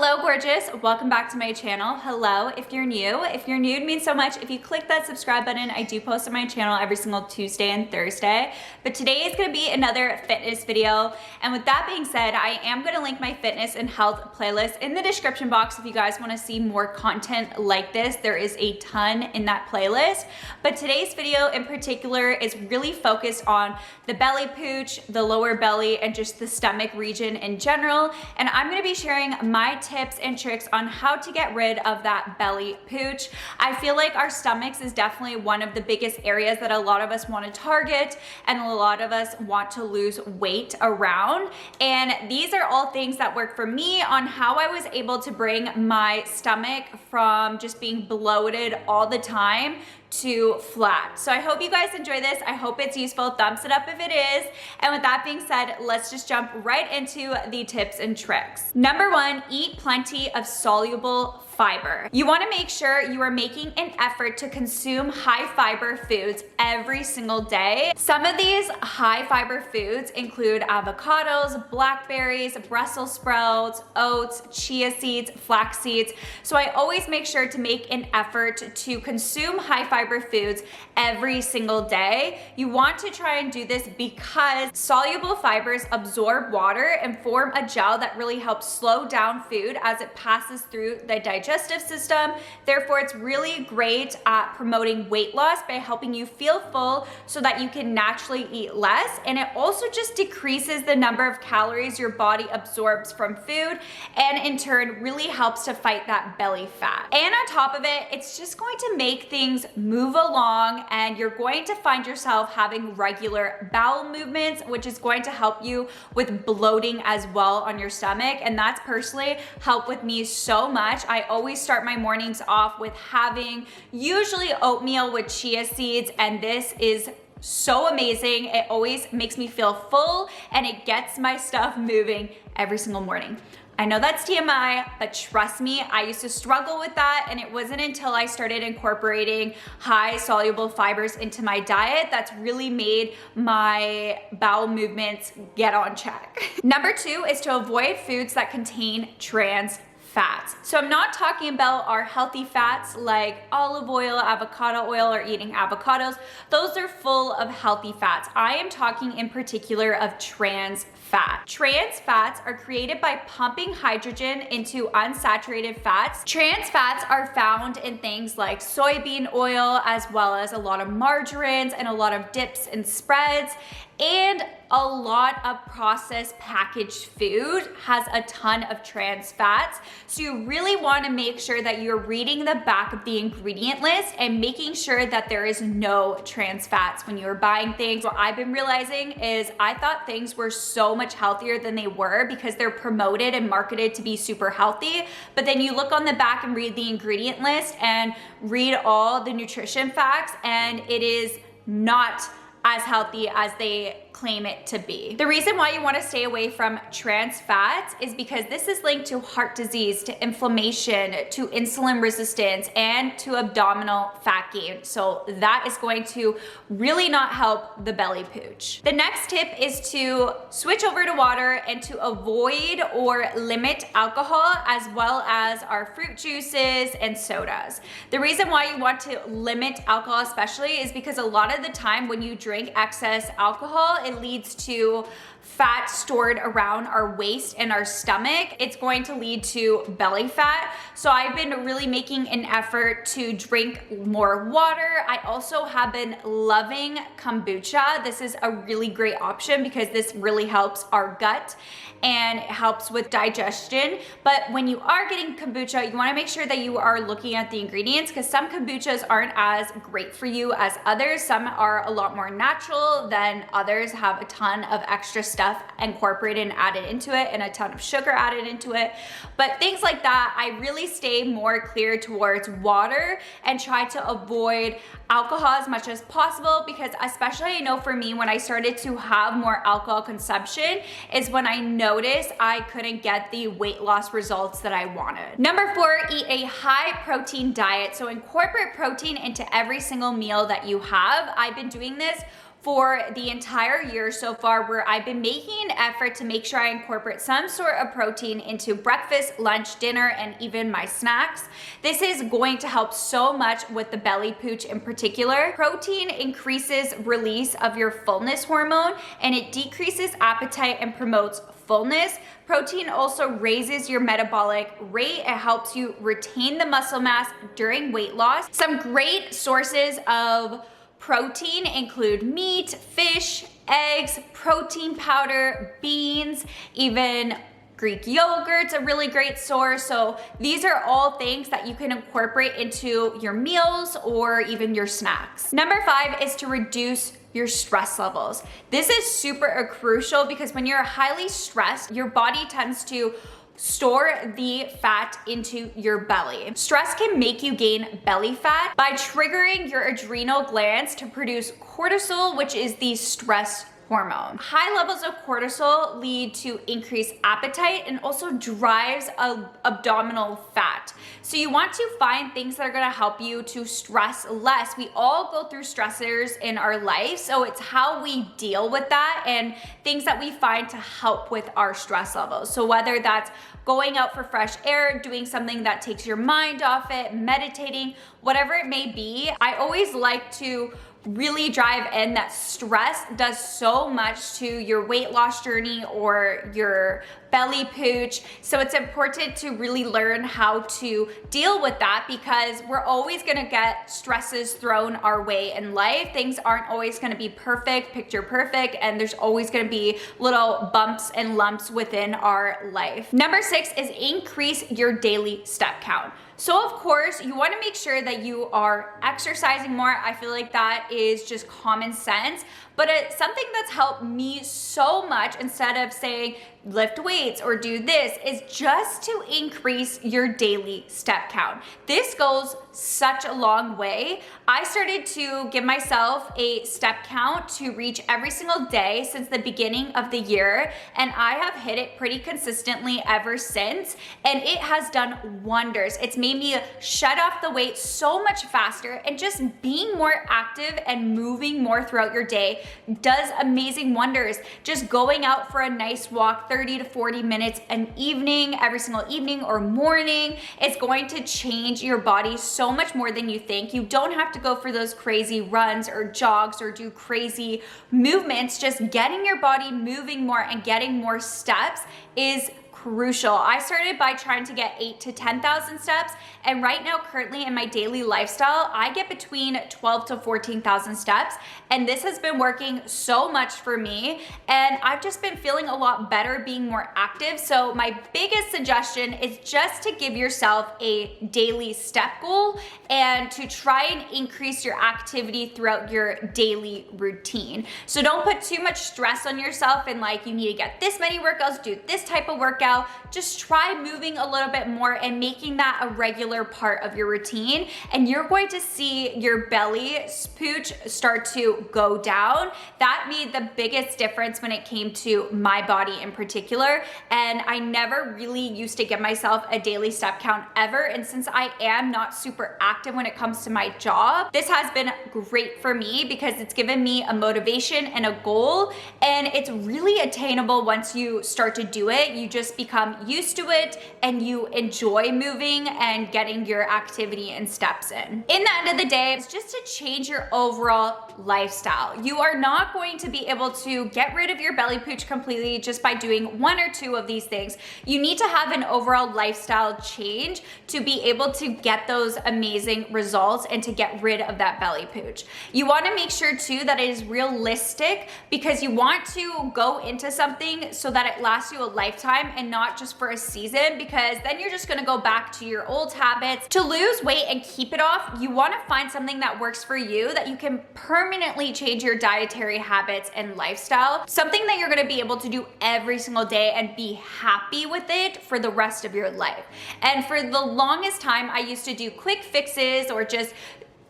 Hello gorgeous, welcome back to my channel. Hello if you're new. If you're new, it means so much if you click that subscribe button. I do post on my channel every single Tuesday and Thursday, but today is going to be another fitness video. And with that being said, I am going to link my fitness and health playlist in the description box if you guys want to see more content like this. There is a ton in that playlist, but today's video in particular is really focused on the belly pooch, the lower belly, and just the stomach region in general. And I'm going to be sharing my tips and tricks on how to get rid of that belly pooch. I feel like our stomachs is definitely one of the biggest areas that a lot of us want to target and a lot of us want to lose weight around. And these are all things that work for me on how I was able to bring my stomach from just being bloated all the time to flat. So I hope you guys enjoy this. I hope it's useful. Thumbs it up if it is. And with that being said, let's just jump right into the tips and tricks. Number one, eat plenty of soluble fiber. You want to make sure you are making an effort to consume high fiber foods every single day. Some of these high fiber foods include avocados, blackberries, Brussels sprouts, oats, chia seeds, flax seeds. So I always make sure to make an effort to consume high fiber foods every single day. You want to try and do this because soluble fibers absorb water and form a gel that really helps slow down food as it passes through the digestive system. Therefore, it's really great at promoting weight loss by helping you feel full so that you can naturally eat less. And it also just decreases the number of calories your body absorbs from food, and in turn really helps to fight that belly fat. And on top of it, it's just going to make things move along, and you're going to find yourself having regular bowel movements, which is going to help you with bloating as well on your stomach. And that's personally helped with me so much. I always start my mornings off with having usually oatmeal with chia seeds, and this is so amazing. It always makes me feel full and it gets my stuff moving every single morning. I know that's TMI, but trust me, I used to struggle with that, and it wasn't until I started incorporating high soluble fibers into my diet that's really made my bowel movements get on check. Number two is to avoid foods that contain trans fats. So I'm not talking about our healthy fats like olive oil, avocado oil, or eating avocados. Those are full of healthy fats. I am talking in particular of trans fat. Trans fats are created by pumping hydrogen into unsaturated fats. Trans fats are found in things like soybean oil, as well as a lot of margarines and a lot of dips and spreads. And a lot of processed packaged food has a ton of trans fats. So you really want to make sure that you're reading the back of the ingredient list and making sure that there is no trans fats when you're buying things. What I've been realizing is I thought things were so much healthier than they were because they're promoted and marketed to be super healthy. But then you look on the back and read the ingredient list and read all the nutrition facts, and it is not as healthy as they claim it to be. The reason why you want to stay away from trans fats is because this is linked to heart disease, to inflammation, to insulin resistance, and to abdominal fat gain. So that is going to really not help the belly pooch. The next tip is to switch over to water and to avoid or limit alcohol, as well as our fruit juices and sodas. The reason why you want to limit alcohol especially is because a lot of the time when you drink excess alcohol, it leads to fat stored around our waist and our stomach. It's going to lead to belly fat. So I've been really making an effort to drink more water. I also have been loving kombucha. This is a really great option because this really helps our gut and it helps with digestion. But when you are getting kombucha, you want to make sure that you are looking at the ingredients, because some kombuchas aren't as great for you as others. Some are a lot more natural than others, have a ton of extra stuff incorporated and added into it and a ton of sugar added into it. But things like that, I really stay more clear towards water and try to avoid alcohol as much as possible, because especially I know for me, when I started to have more alcohol consumption is when I noticed I couldn't get the weight loss results that I wanted. Number four, eat a high protein diet. So incorporate protein into every single meal that you have. I've been doing this for the entire year so far, where I've been making an effort to make sure I incorporate some sort of protein into breakfast, lunch, dinner, and even my snacks. This is going to help so much with the belly pooch in particular. Protein increases release of your fullness hormone, and it decreases appetite and promotes fullness. Protein also raises your metabolic rate. It helps you retain the muscle mass during weight loss. Some great sources of protein include meat, fish, eggs, protein powder, beans, even Greek yogurt's a really great source. So these are all things that you can incorporate into your meals or even your snacks. Number 5 is to reduce your stress levels. This is super crucial because when you're highly stressed, your body tends to store the fat into your belly. Stress can make you gain belly fat by triggering your adrenal glands to produce cortisol, which is the stress hormone. High levels of cortisol lead to increased appetite and also drives abdominal fat. So you want to find things that are gonna help you to stress less. We all go through stressors in our life, so it's how we deal with that and things that we find to help with our stress levels. So whether that's going out for fresh air, doing something that takes your mind off it, meditating, whatever it may be, I always like to really drive in that stress does so much to your weight loss journey or your belly pooch. So it's important to really learn how to deal with that, because we're always gonna get stresses thrown our way in life. Things aren't always gonna be perfect, picture perfect, and there's always gonna be little bumps and lumps within our life. Number 6 is increase your daily step count. So of course, you wanna make sure that you are exercising more. I feel like that is just common sense, but it's something that's helped me so much, instead of saying lift weights or do this, is just to increase your daily step count. This goes such a long way. I started to give myself a step count to reach every single day since the beginning of the year, and I have hit it pretty consistently ever since, and it has done wonders. It's made me shut off the weight so much faster, and just being more active and moving more throughout your day does amazing wonders. Just going out for a nice walk, 30 to 40 minutes an evening, every single evening or morning, it's going to change your body so much more than you think. You don't have to go for those crazy runs or jogs or do crazy movements. Just getting your body moving more and getting more steps is crucial. I started by trying to get 8,000 to 10,000 steps, and right now currently in my daily lifestyle, I get between 12,000 to 14,000 steps, and this has been working so much for me, and I've just been feeling a lot better, being more active. So my biggest suggestion is just to give yourself a daily step goal and to try and increase your activity throughout your daily routine. So don't put too much stress on yourself and like you need to get this many workouts, do this type of workout. Just try moving a little bit more and making that a regular part of your routine, and you're going to see your belly pooch start to go down. That made the biggest difference when it came to my body in particular, and I never really used to give myself a daily step count ever, and since I am not super active when it comes to my job, this has been great for me because it's given me a motivation and a goal, and it's really attainable once you start to do it. You just become used to it and you enjoy moving and getting your activity and steps in. In the end of the day, it's just to change your overall lifestyle. You are not going to be able to get rid of your belly pooch completely just by doing 1 or 2 of these things. You need to have an overall lifestyle change to be able to get those amazing results and to get rid of that belly pooch. You want to make sure too that it is realistic, because you want to go into something so that it lasts you a lifetime and not just for a season, because then you're just gonna go back to your old habits. To lose weight and keep it off, you wanna find something that works for you, that you can permanently change your dietary habits and lifestyle, something that you're gonna be able to do every single day and be happy with it for the rest of your life. And for the longest time, I used to do quick fixes or just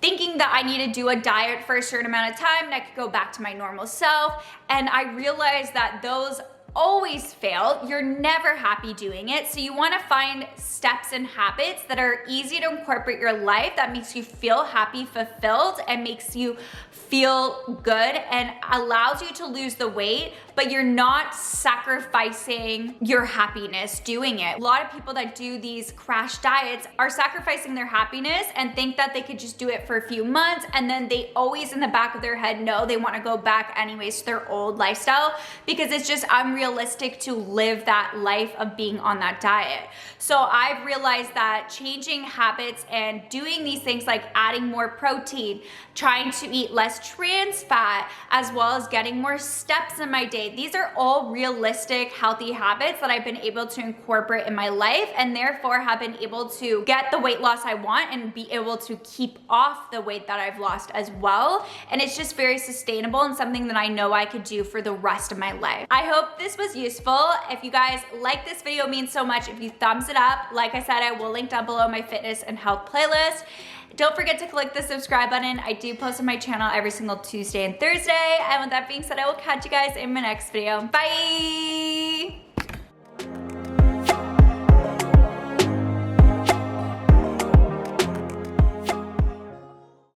thinking that I need to do a diet for a certain amount of time and I could go back to my normal self. And I realized that those always fail. You're never happy doing it. So you wanna find steps and habits that are easy to incorporate your life, that makes you feel happy, fulfilled, and makes you feel good and allows you to lose the weight, but you're not sacrificing your happiness doing it. A lot of people that do these crash diets are sacrificing their happiness and think that they could just do it for a few months, and then they always in the back of their head know they wanna go back anyways to their old lifestyle, because it's just unrealistic to live that life of being on that diet. So I've realized that changing habits and doing these things like adding more protein, trying to eat less trans fat, as well as getting more steps in my day, these are all realistic, healthy habits that I've been able to incorporate in my life, and therefore have been able to get the weight loss I want and be able to keep off the weight that I've lost as well. And it's just very sustainable and something that I know I could do for the rest of my life. I hope this was useful. If you guys like this video, it means so much if you thumbs it up. Like I said, I will link down below my fitness and health playlist. Don't forget to click the subscribe button. I do post on my channel every single Tuesday and Thursday. And with that being said, I will catch you guys in my next video. Bye!